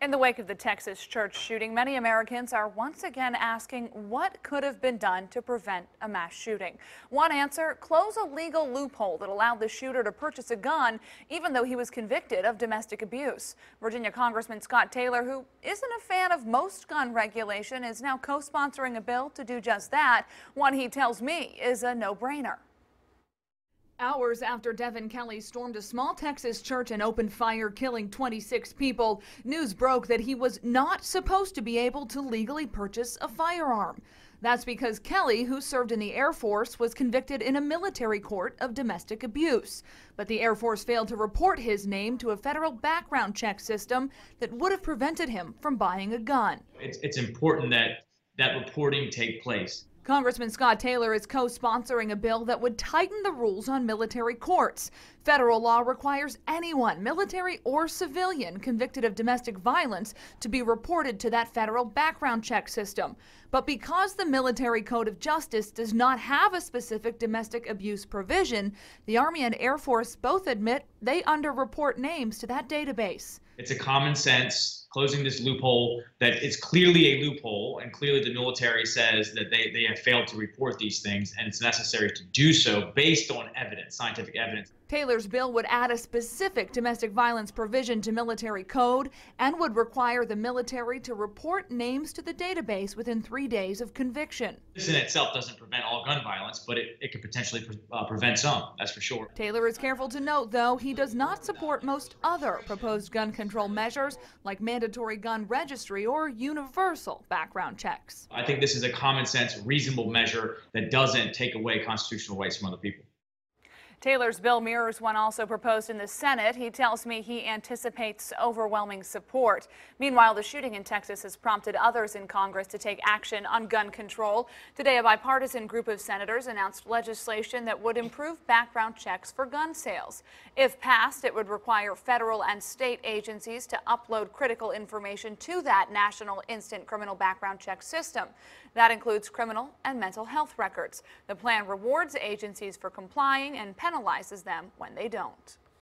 In the wake of the Texas church shooting, many Americans are once again asking what could have been done to prevent a mass shooting. One answer: close a legal loophole that allowed the shooter to purchase a gun even though he was convicted of domestic abuse. Virginia Congressman Scott Taylor, who isn't a fan of most gun regulation, is now co-sponsoring a bill to do just that. One he tells me is a no-brainer. Hours after Devin Kelley stormed a small Texas church and opened fire, killing 26 people, news broke that he was not supposed to be able to legally purchase a firearm. That's because Kelley, who served in the Air Force, was convicted in a military court of domestic abuse. But the Air Force failed to report his name to a federal background check system that would have prevented him from buying a gun. It's important that reporting take place. Congressman Scott Taylor is co-sponsoring a bill that would tighten the rules on military courts. Federal law requires anyone, military or civilian, convicted of domestic violence to be reported to that federal background check system. But because the Military Code of Justice does not have a specific domestic abuse provision, the Army and Air Force both admit they underreport names to that database. It's a common sense closing this loophole, that it's clearly a loophole, and clearly the military says that they have failed to report these things, and it's necessary to do so based on evidence, scientific evidence. Taylor's bill would add a specific domestic violence provision to military code and would require the military to report names to the database within 3 days of conviction. This in itself doesn't prevent all gun violence, but it could potentially prevent some, that's for sure. Taylor is careful to note, though, he does not support most other proposed gun control measures like mandatory gun registry or universal background checks. I think this is a common sense, reasonable measure that doesn't take away constitutional rights from other people. Taylor's bill mirrors one also proposed in the Senate. He tells me he anticipates overwhelming support. Meanwhile, the shooting in Texas has prompted others in Congress to take action on gun control. Today, a bipartisan group of senators announced legislation that would improve background checks for gun sales. If passed, it would require federal and state agencies to upload critical information to that national instant criminal background check system. That includes criminal and mental health records. The plan rewards agencies for complying and penalizes them when they don't.